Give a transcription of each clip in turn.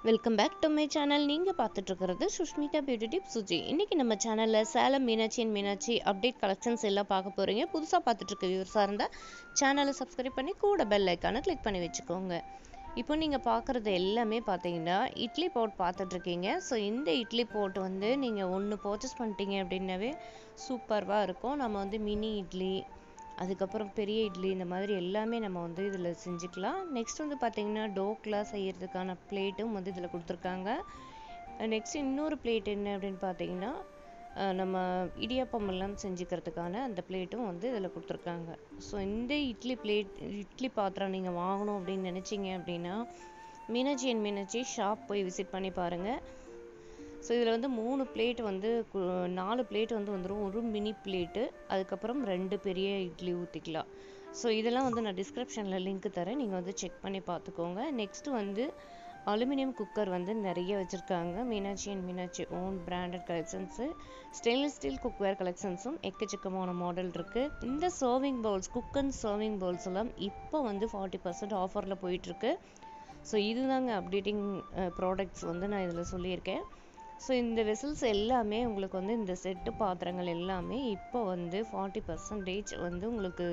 Welcome back to my channel. நீங்கள் பார்த்துட்ருக்கிறது Sushmita beauty tips Suji. இன்றைக்கி நம்ம சேனலில் சேலம் மீனாட்சி அப்டேட் கலெக்ஷன்ஸ் எல்லாம் பார்க்க போகிறீங்க. புதுசாக பார்த்துட்ருக்க வியூவர்ஸாக இருந்தால் சேனலை சப்ஸ்கிரைப் பண்ணி கூட பெல் ஐக்கானை கிளிக் பண்ணி வச்சுக்கோங்க. இப்போ நீங்கள் பார்க்குறது எல்லாமே பார்த்தீங்கன்னா இட்லி போட் பார்த்துட்ருக்கீங்க. ஸோ இந்த இட்லி போட் வந்து நீங்கள் ஒன்று பர்ச்சேஸ் பண்ணிட்டீங்க அப்படின்னாவே சூப்பராக இருக்கும். நம்ம வந்து மினி இட்லி, அதுக்கப்புறம் பெரிய இட்லி, இந்த மாதிரி எல்லாமே நம்ம வந்து இதில் செஞ்சுக்கலாம். நெக்ஸ்ட் வந்து பார்த்திங்கன்னா டோக்லாம் செய்கிறதுக்கான பிளேட்டும் வந்து இதில் கொடுத்துருக்காங்க. நெக்ஸ்ட் இன்னொரு பிளேட் என்ன அப்படின்னு பார்த்தீங்கன்னா நம்ம இடியாப்பம் எல்லாம் செஞ்சுக்கிறதுக்கான அந்த பிளேட்டும் வந்து இதில் கொடுத்துருக்காங்க. ஸோ இந்த இட்லி பாத்திரம் நீங்கள் வாங்கணும் அப்படின்னு நினச்சிங்க அப்படின்னா மீனாட்சி ஷாப் போய் விசிட் பண்ணி பாருங்கள். ஸோ இதில் வந்து 3 பிளேட் வந்து 4 பிளேட் வந்து வந்துடும். ஒரு மினி பிளேட்டு, அதுக்கப்புறம் 2 பெரிய இட்லி ஊற்றிக்கலாம். ஸோ இதெல்லாம் வந்து நான் டிஸ்கிரிப்ஷனில் லிங்க் தரேன், நீங்கள் வந்து செக் பண்ணி பார்த்துக்கோங்க. நெக்ஸ்ட்டு வந்து அலுமினியம் குக்கர் வந்து நிறைய வச்சுருக்காங்க. Meenakshi own branded collections, stainless steel cookware கலெக்ஷன்ஸும் எக்கச்சக்கமான மாடல் இருக்குது. இந்த serving bowls, cook and serving bowls எல்லாம் இப்போ வந்து 40% ஆஃபரில் போயிட்டுருக்கு. ஸோ இதுதாங்க அப்டேட்டிங் ப்ராடக்ட்ஸ் வந்து நான் இதில் சொல்லியிருக்கேன். ஸோ இந்த வெசல்ஸ் எல்லாமே உங்களுக்கு வந்து இந்த செட்டு பாத்திரங்கள் எல்லாமே இப்போ வந்து 40% வந்து உங்களுக்கு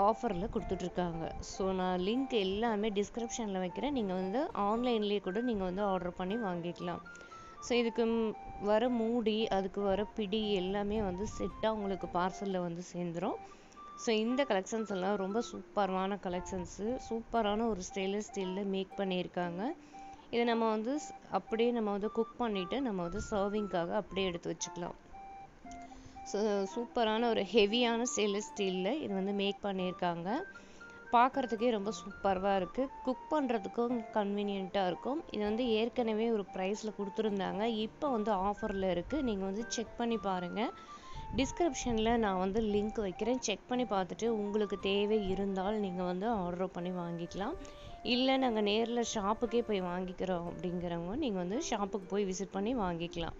ஆஃபரில் கொடுத்துட்ருக்காங்க. ஸோ நான் லிங்க் எல்லாமே டிஸ்கிரிப்ஷனில் வைக்கிறேன். நீங்கள் வந்து ஆன்லைன்லேயே கூட நீங்கள் வந்து ஆர்டர் பண்ணி வாங்கிக்கலாம். ஸோ இதுக்கு வர மூடி, அதுக்கு வர பிடி எல்லாமே வந்து செட்டாக உங்களுக்கு பார்சலில் வந்து சேர்ந்துடும். ஸோ இந்த கலெக்ஷன்ஸ் எல்லாம் ரொம்ப சூப்பரான கலெக்ஷன்ஸு, சூப்பரான ஒரு ஸ்டெயின்லெஸ் ஸ்டீலில் மேக் பண்ணியிருக்காங்க. இதை நம்ம வந்து அப்படியே நம்ம வந்து குக் பண்ணிவிட்டு நம்ம வந்து சர்விங்காக அப்படியே எடுத்து வச்சுக்கலாம். ஸோ சூப்பரான ஒரு ஹெவியான ஸ்டெயின்லெஸ் ஸ்டீலில் இது வந்து மேக் பண்ணியிருக்காங்க. பார்க்குறதுக்கே ரொம்ப சூப்பராக இருக்குது. குக் பண்ணுறதுக்கும் கன்வீனியண்ட்டாக இருக்கும். இது வந்து ஏற்கனவே ஒரு ப்ரைஸில் கொடுத்துருந்தாங்க, இப்போ வந்து ஆஃபரில் இருக்குது. நீங்கள் வந்து செக் பண்ணி பாருங்கள். டிஸ்கிரிப்ஷனில் நான் வந்து லிங்க் வைக்கிறேன், செக் பண்ணி பார்த்துட்டு உங்களுக்கு தேவை இருந்தால் நீங்கள் வந்து ஆர்டர் பண்ணி வாங்கிக்கலாம். இல்லை நாங்கள் நேரில் ஷாப்புக்கே போய் வாங்கிக்கிறோம் அப்படிங்கிறவங்க நீங்கள் வந்து ஷாப்புக்கு போய் விசிட் பண்ணி வாங்கிக்கலாம்.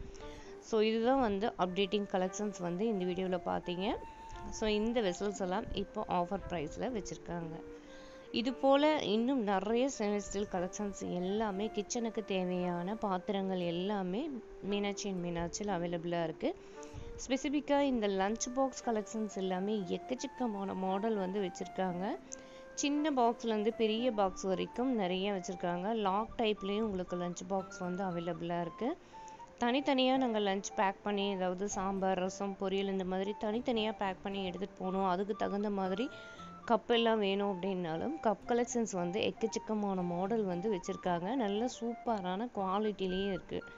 ஸோ இதுதான் வந்து அப்டேட்டிங் கலெக்ஷன்ஸ் வந்து இந்த வீடியோவில் பார்த்தீங்க. ஸோ இந்த வெசல்ஸ் எல்லாம் இப்போ ஆஃபர் ப்ரைஸில் வச்சுருக்காங்க. இது போல் இன்னும் நிறைய ஸ்டெயின்லெஸ் ஸ்டீல் கலெக்ஷன்ஸ் எல்லாமே கிச்சனுக்கு தேவையான பாத்திரங்கள் எல்லாமே மீனாட்சியில் அவைலபிளாக இருக்குது. ஸ்பெசிஃபிக்காக இந்த லஞ்ச் பாக்ஸ் கலெக்ஷன்ஸ் எல்லாமே எக்கச்சக்கமான மாடல் வந்து வச்சுருக்காங்க. சின்ன பாக்ஸ்லேருந்து பெரிய பாக்ஸ் வரைக்கும் நிறைய வச்சுருக்காங்க. லாக் டைப்லேயும் உங்களுக்கு லஞ்ச் பாக்ஸ் வந்து அவைலபிளாக இருக்குது. தனித்தனியாக நாங்கள் லஞ்ச் பேக் பண்ணி, அதாவது சாம்பார், ரசம், பொரியல் இந்த மாதிரி தனித்தனியாக பேக் பண்ணி எடுத்துகிட்டு போகணும், அதுக்கு தகுந்த மாதிரி கப் எல்லாம் வேணும் அப்படின்னாலும் கப் கலெக்ஷன்ஸ் வந்து எக்கச்சக்கமான மாடல் வந்து வச்சுருக்காங்க. நல்ல சூப்பரான குவாலிட்டிலேயே இருக்குது.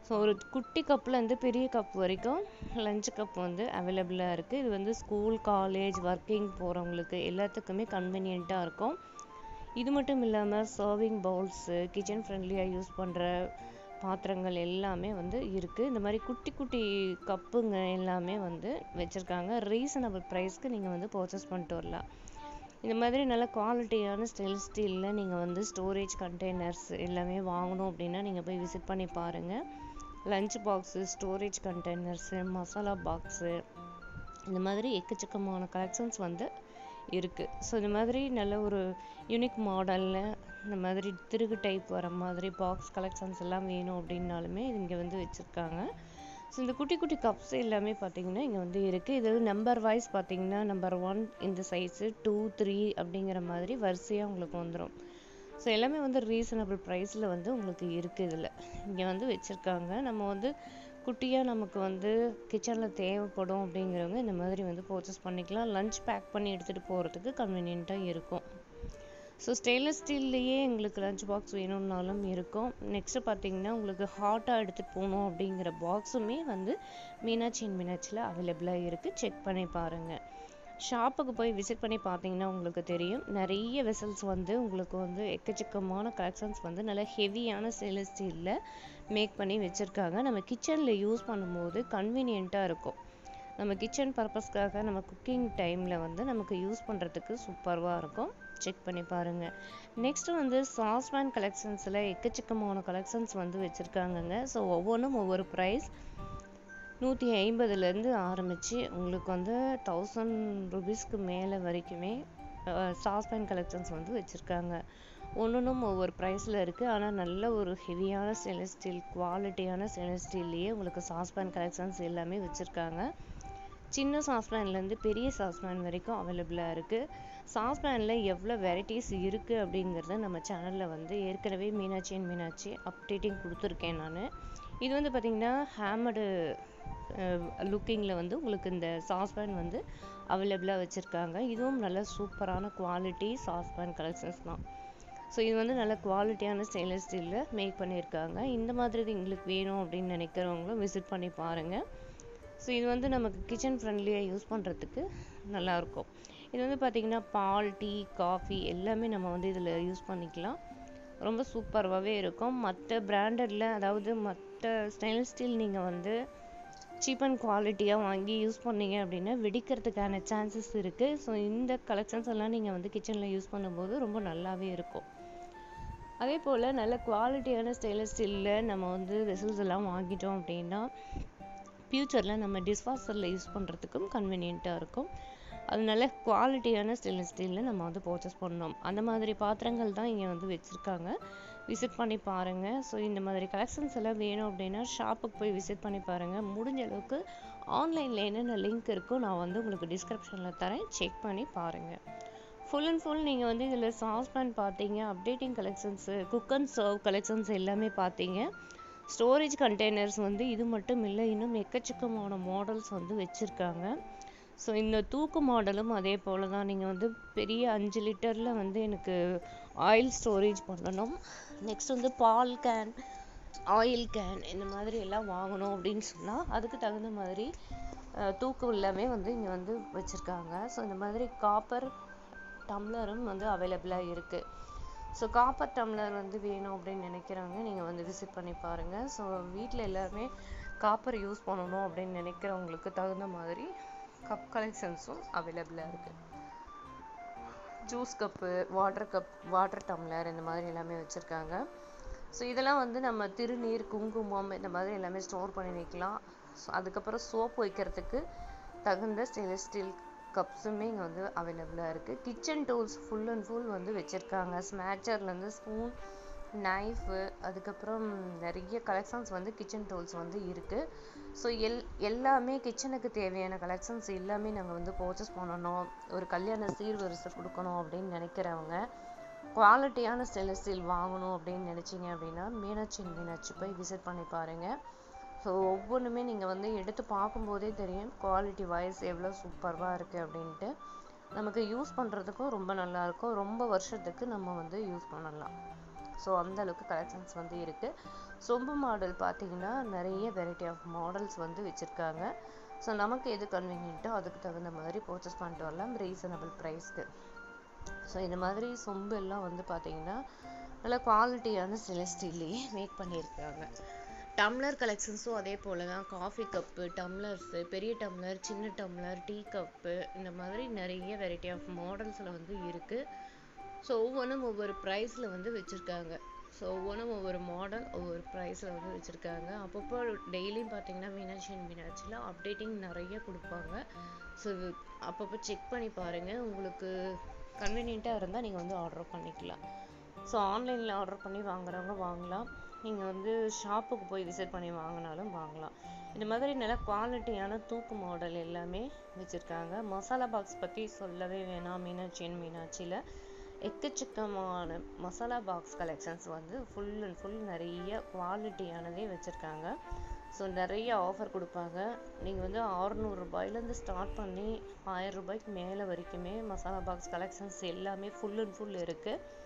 ஸோ ஒரு குட்டி கப்லேருந்து பெரிய கப் வரைக்கும் லஞ்ச் கப் வந்து அவைலபிளாக இருக்குது. இது வந்து ஸ்கூல், காலேஜ், ஒர்க்கிங் போகிறவங்களுக்கு எல்லாத்துக்குமே கன்வீனியண்ட்டாக இருக்கும். இது மட்டும் இல்லாமல் சர்விங் பவுல்ஸு, கிச்சன் ஃப்ரெண்ட்லியாக யூஸ் பண்ணுற பாத்திரங்கள் எல்லாமே வந்து இருக்குது. இந்த மாதிரி குட்டி குட்டி கப்புங்க எல்லாமே வந்து வச்சுருக்காங்க. ரீசனபிள் ப்ரைஸ்க்கு நீங்கள் வந்து பர்ச்சேஸ் பண்ணிட்டு வரலாம். இந்த மாதிரி நல்ல குவாலிட்டியான ஸ்டெயின்லெஸ் ஸ்டீலில் நீங்கள் வந்து ஸ்டோரேஜ் கண்டெய்னர்ஸ் எல்லாமே வாங்கணும் அப்படின்னா நீங்கள் போய் விசிட் பண்ணி பாருங்கள். Lunch box, storage containers, masala box, இந்த மாதிரி எக்கச்சக்கமான கலெக்ஷன்ஸ் வந்து இருக்குது. ஸோ இந்த மாதிரி நல்ல ஒரு யூனிக் மாடலில் இந்த மாதிரி திருகு டைப் வர மாதிரி பாக்ஸ் கலெக்ஷன்ஸ் எல்லாம் வேணும் அப்படின்னாலுமே இங்கே வந்து வச்சுருக்காங்க. ஸோ இந்த குட்டி குட்டி கப்ஸ் எல்லாமே பார்த்திங்கன்னா இங்கே வந்து இருக்குது. இது நம்பர் வைஸ் பார்த்திங்கன்னா நம்பர் 1 இந்த சைஸு, 2, 3 அப்படிங்கிற மாதிரி வரிசையாக உங்களுக்கு வந்துடும். ஸோ எல்லாமே வந்து ரீசனபிள் ப்ரைஸில் வந்து உங்களுக்கு இருக்குது. இதில் இங்கே வந்து வச்சுருக்காங்க. நம்ம வந்து குட்டியாக நமக்கு வந்து கிச்சனில் தேவைப்படும் அப்படிங்கிறவங்க இந்த மாதிரி வந்து பர்ச்சேஸ் பண்ணிக்கலாம். லஞ்ச் பேக் பண்ணி எடுத்துகிட்டு போகிறதுக்கு கன்வீனியண்ட்டாக இருக்கும். ஸோ ஸ்டெயின்லெஸ் ஸ்டீல்லையே எங்களுக்கு லஞ்ச் பாக்ஸ் வேணும்னாலும் இருக்கும். நெக்ஸ்ட்டு பார்த்திங்கன்னா உங்களுக்கு ஹாட்டாக எடுத்துகிட்டு போகணும் அப்படிங்கிற பாக்ஸுமே வந்து மீனாட்சியில் அவைலபிளாக இருக்குது. செக் பண்ணி பாருங்கள். ஷாப்புக்கு போய் விசிட் பண்ணி பார்த்தீங்கன்னா உங்களுக்கு தெரியும். நிறைய வெசல்ஸ் வந்து உங்களுக்கு வந்து எக்கச்சக்கமான கலெக்ஷன்ஸ் வந்து நல்ல ஹெவியான ஸ்டெயின்லெஸ் ஸ்டீலில் மேக் பண்ணி வச்சுருக்காங்க. நம்ம கிச்சனில் யூஸ் பண்ணும்போது கன்வீனியண்ட்டாக இருக்கும். நம்ம கிச்சன் பர்பஸ்க்காக நம்ம குக்கிங் டைமில் வந்து நமக்கு யூஸ் பண்ணுறதுக்கு சூப்பராக இருக்கும். செக் பண்ணி பாருங்கள். நெக்ஸ்ட்டு வந்து சாஸ்பேன் கலெக்ஷன்ஸில் எக்கச்சக்கமான கலெக்ஷன்ஸ் வந்து வச்சுருக்காங்கங்க. ஸோ ஒவ்வொன்றும் ஒவ்வொரு ப்ரைஸ். 150லேருந்து ஆரம்பித்து உங்களுக்கு வந்து 1000 ரூபீஸ்க்கு மேலே வரைக்குமே சாஸ்பேன் கலெக்ஷன்ஸ் வந்து வச்சுருக்காங்க. ஒன்றும் ஒவ்வொரு ப்ரைஸில் இருக்குது. ஆனால் நல்ல ஒரு ஹெவியான ஸ்டெயின்லெஸ் ஸ்டீல், குவாலிட்டியான ஸ்டெயின்லெஸ் ஸ்டீல்லையே உங்களுக்கு சாஸ்பேன் கலெக்ஷன்ஸ் எல்லாமே வச்சுருக்காங்க. சின்ன சாஸ்பேன்லேருந்து பெரிய சாஸ்பேன் வரைக்கும் அவைலபிளாக இருக்குது. சாஸ்பேனில் எவ்வளோ வெரைட்டிஸ் இருக்குது அப்படிங்கிறத நம்ம சேனலில் வந்து ஏற்கனவே மீனாட்சி அப்டேட்டிங் கொடுத்துருக்கேன் நான். இது வந்து பார்த்திங்கன்னா ஹேமடு லுக்கிங்கில் வந்து உங்களுக்கு இந்த சாஸ்பேன் வந்து அவைலபிளாக வச்சுருக்காங்க. இதுவும் நல்ல சூப்பரான குவாலிட்டி சாஸ்பேன் கலெக்ஷன்ஸ் தான். ஸோ இது வந்து நல்ல குவாலிட்டியான ஸ்டெயின்லெஸ் ஸ்டீலில் மேக் பண்ணியிருக்காங்க. இந்த மாதிரி எங்களுக்கு வேணும் அப்படின்னு நினைக்கிறவங்களும் விசிட் பண்ணி பாருங்கள். ஸோ இது வந்து நமக்கு கிச்சன் ஃப்ரெண்ட்லியாக யூஸ் பண்ணுறதுக்கு நல்லாயிருக்கும். இது வந்து பார்த்திங்கன்னா பால், டீ, காஃபி எல்லாமே நம்ம வந்து இதில் யூஸ் பண்ணிக்கலாம். ரொம்ப சூப்பராகவே இருக்கும். மற்ற பிராண்டடில், அதாவது மற்ற ஸ்டெயின்லெஸ் ஸ்டீல் நீங்கள் வந்து சீப் அண்ட் குவாலிட்டியாக வாங்கி யூஸ் பண்ணீங்க அப்படின்னா வெடிக்கிறதுக்கான சான்சஸ் இருக்குது. ஸோ இந்த கலெக்ஷன்ஸ் எல்லாம் நீங்கள் வந்து கிச்சனில் யூஸ் பண்ணும்போது ரொம்ப நல்லாவே இருக்கும். அதே போல் நல்ல குவாலிட்டியான ஸ்டெயின்லெஸ் ஸ்டீலில் நம்ம வந்து வெசல்ஸ் எல்லாம் வாங்கிட்டோம் அப்படின்னா ஃப்யூச்சரில் நம்ம டிஷ்வாஷரில் யூஸ் பண்ணுறதுக்கும் கன்வீனியண்ட்டாக இருக்கும். அது நல்ல குவாலிட்டியான ஸ்டெயின்லெஸ் ஸ்டீலில் நம்ம வந்து பர்ச்சேஸ் பண்ணோம். அந்த மாதிரி பாத்திரங்கள் தான் இங்கே வந்து வச்சுருக்காங்க. விசிட் பண்ணி பாருங்கள். ஸோ இந்த மாதிரி கலெக்ஷன்ஸ் எல்லாம் வேணும் அப்படின்னா ஷாப்புக்கு போய் விசிட் பண்ணி பாருங்கள். முடிஞ்ச அளவுக்கு ஆன்லைனில் என்னென்ன லிங்க் இருக்கோ நான் வந்து உங்களுக்கு டிஸ்கிரிப்ஷனில் தரேன், செக் பண்ணி பாருங்கள். ஃபுல் அண்ட் ஃபுல் நீங்கள் வந்து இதில் சாஸ்பேன் பார்த்தீங்க, updating collections, cook and serve collections எல்லாமே பார்த்தீங்க. ஸ்டோரேஜ் கண்டெய்னர்ஸ் வந்து இது மட்டும் இல்லை, இன்னும் எக்கச்சக்கமான மாடல்ஸ் வந்து வச்சுருக்காங்க. ஸோ இந்த தூக்கு மாடலும் அதே போல் தான். நீங்கள் வந்து பெரிய 5 லிட்டரில் வந்து எனக்கு ஆயில் ஸ்டோரேஜ் பண்ணணும், நெக்ஸ்ட் வந்து பால் கேன், ஆயில் கேன் இந்த மாதிரி எல்லாம் வாங்கணும் அப்படின்னு சொன்னால் அதுக்கு தகுந்த மாதிரி தூக்கு எல்லாமே வந்து இங்கே வந்து வச்சுருக்காங்க. ஸோ இந்த மாதிரி காப்பர் டம்ளரும் வந்து அவைலபிளாக இருக்குது. ஸோ காப்பர் டம்ளர் வந்து வேணும் அப்படின்னு நினைக்கிறவங்க நீங்கள் வந்து விசிட் பண்ணி பாருங்கள். ஸோ வீட்டில் எல்லாருமே காப்பர் யூஸ் பண்ணணும் அப்படின்னு நினைக்கிறவங்களுக்கு தகுந்த மாதிரி கப் கலெக்ஷன்ஸும் அவைலபிளாக இருக்குது. ஜூஸ் கப்பு, வாட்டர் டம்ளர் இந்த மாதிரி எல்லாமே வச்சுருக்காங்க. ஸோ இதெல்லாம் வந்து நம்ம திருநீர், குங்குமம் இந்த மாதிரி எல்லாமே ஸ்டோர் பண்ணி வைக்கலாம். ஸோ அதுக்கப்புறம் சோப் வைக்கிறதுக்கு தகுந்த ஸ்டெயின்லெஸ் ஸ்டீல் கப்ஸுமே இங்கே வந்து அவைலபிளாக இருக்குது. Kitchen tools full and full வந்து வச்சுருக்காங்க. ஸ்மேச்சர்லேருந்து ஸ்பூன், நைஃபு, அதுக்கப்புறம் நிறைய கலெக்ஷன்ஸ் வந்து கிச்சன் டூல்ஸ் வந்து இருக்குது. ஸோ எல்லாமே கிச்சனுக்கு தேவையான கலெக்ஷன்ஸ் எல்லாமே நாங்கள் வந்து பர்ச்சேஸ் பண்ணணும், ஒரு கல்யாண சீர்வரிசை கொடுக்கணும் அப்படின்னு நினைக்கிறவங்க, குவாலிட்டியான ஸ்டெயின்லெஸ் ஸ்டீல் வாங்கணும் அப்படின்னு நினச்சிங்க அப்படின்னா மீனாட்சி போய் விசிட் பண்ணி பாருங்கள். ஸோ ஒவ்வொன்றுமே நீங்கள் வந்து எடுத்து பார்க்கும்போதே தெரியும் குவாலிட்டி வைஸ் எவ்வளோ சூப்பராக இருக்குது அப்படின்ட்டு. நமக்கு யூஸ் பண்ணுறதுக்கும் ரொம்ப நல்லாயிருக்கும், ரொம்ப வருஷத்துக்கு நம்ம வந்து யூஸ் பண்ணலாம். ஸோ அந்தளவுக்கு கலெக்ஷன்ஸ் வந்து இருக்குது. சொம்பு மாடல் பார்த்திங்கன்னா நிறைய வெரைட்டி ஆஃப் மாடல்ஸ் வந்து வச்சுருக்காங்க. ஸோ நமக்கு எது கன்வீனியன்ட்டோ அதுக்கு தகுந்த மாதிரி பர்ச்சேஸ் பண்ணிட்டு வரலாம் ரீசனபிள் ப்ரைஸ்க்கு. ஸோ இந்த மாதிரி சொம்பு எல்லாம் வந்து பார்த்திங்கன்னா நல்ல குவாலிட்டியான ஸ்டெயின்லெஸ் ஸ்டீல்லையே மேக் பண்ணியிருக்காங்க. டம்ளர் கலெக்ஷன்ஸும் அதே போல் தான். காஃபி கப்பு, டம்ளர்ஸு, பெரிய டம்ளர், சின்ன டம்ளர், டீ கப்பு இந்த மாதிரி நிறைய வெரைட்டி ஆஃப் மாடல்ஸில் வந்து இருக்குது. ஸோ ஒவ்வொன்றும் ஒவ்வொரு ப்ரைஸில் வந்து வச்சுருக்காங்க. ஸோ ஒவ்வொன்றும் ஒவ்வொரு மாடல் ஒவ்வொரு ப்ரைஸில் வந்து வச்சுருக்காங்க. அப்பப்போ டெய்லியும் பார்த்தீங்கன்னா மீனாட்சியில் அப்டேட்டிங் நிறைய கொடுப்பாங்க. ஸோ அப்பப்போ செக் பண்ணி பாருங்கள். உங்களுக்கு கன்வீனியண்ட்டாக இருந்தால் நீங்கள் வந்து ஆர்டர் பண்ணிக்கலாம். ஸோ ஆன்லைனில் ஆர்டர் பண்ணி வாங்குறவங்க வாங்கலாம், நீங்கள் வந்து ஷாப்புக்கு போய் விசிட் பண்ணி வாங்கினாலும் வாங்கலாம். இந்த மாதிரி நல்ல குவாலிட்டியான தூக்கு மாடல் எல்லாமே வச்சுருக்காங்க. மசாலா பாக்ஸ் பற்றி சொல்லவே வேணாம். மீனாட்சியில் எக்கச்சக்கமான மசாலா பாக்ஸ் கலெக்ஷன்ஸ் வந்து ஃபுல் அண்ட் ஃபுல் நிறைய குவாலிட்டியானதே வச்சுருக்காங்க. ஸோ நிறைய ஆஃபர் கொடுப்பாங்க. நீங்கள் வந்து 600 ரூபாயிலேருந்து ஸ்டார்ட் பண்ணி 1000 ரூபாய்க்கு மேலே வரைக்குமே மசாலா பாக்ஸ் கலெக்ஷன்ஸ் எல்லாமே ஃபுல் அண்ட் ஃபுல் இருக்குது.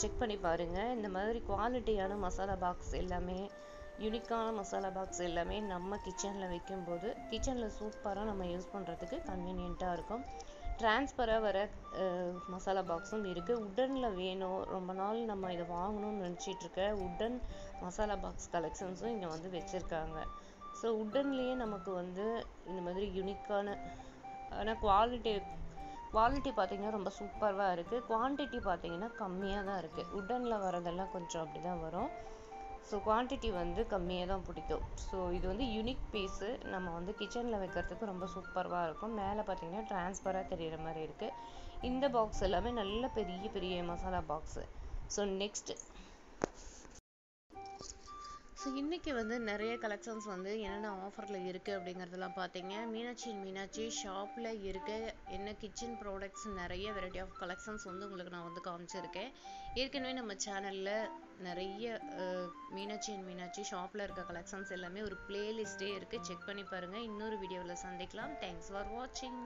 செக் பண்ணி பாருங்கள். இந்த மாதிரி குவாலிட்டியான மசாலா பாக்ஸ் எல்லாமே, யூனிக்கான மசாலா பாக்ஸ் எல்லாமே நம்ம கிச்சனில் வைக்கும்போது கிச்சனில் சூப்பராக நம்ம யூஸ் பண்ணுறதுக்கு கன்வீனியண்ட்டாக இருக்கும். டிரான்ஸ்பராக வர மசாலா பாக்ஸும் இருக்குது. உட்டனில் வேணும், ரொம்ப நாள் நம்ம இதை வாங்கணும்னு நினச்சிட்ருக்க உட்டன் மசாலா பாக்ஸ் கலெக்ஷன்ஸும் இங்கே வந்து வச்சுருக்காங்க. ஸோ உட்டன்லேயே நமக்கு வந்து இந்த மாதிரி யூனிக்கான ஆனால் குவாலிட்டி பார்த்திங்கன்னா ரொம்ப சூப்பராக இருக்குது. குவான்டிட்டி பார்த்திங்கன்னா கம்மியாக தான் இருக்குது. உட்டனில் வரதெல்லாம் கொஞ்சம் அப்படி தான் வரும். ஸோ குவான்டிட்டி வந்து கம்மியாக தான் பிடிக்கும். ஸோ இது வந்து யூனிக் பீஸு, நம்ம வந்து கிச்சனில் வைக்கிறதுக்கு ரொம்ப சூப்பராக இருக்கும். மேலே பார்த்திங்கன்னா டிரான்ஸ்பராக தெரிகிற மாதிரி இருக்குது. இந்த பாக்ஸ் எல்லாமே நல்ல பெரிய பெரிய மசாலா பாக்ஸு. ஸோ நெக்ஸ்ட் இன்னைக்கு வந்து நிறைய கலெக்ஷன்ஸ் வந்து என்னென்ன ஆஃபரில் இருக்குது அப்படிங்கிறதெல்லாம் பார்த்தீங்க. மீனாட்சி ஷாப்பில் இருக்க என்ன கிச்சன் ப்ராடக்ட்ஸ் நிறைய வெரைட்டி ஆஃப் கலெக்ஷன்ஸ் வந்து உங்களுக்கு நான் வந்து காமிச்சிருக்கேன். ஏற்கனவே நம்ம சேனலில் நிறைய மீனாட்சி ஷாப்பில் இருக்க கலெக்ஷன்ஸ் எல்லாமே ஒரு பிளேலிஸ்டே இருக்குது, செக் பண்ணி பாருங்கள். இன்னொரு வீடியோவில் சந்திக்கலாம். தேங்க்ஸ் ஃபார் வாட்சிங்.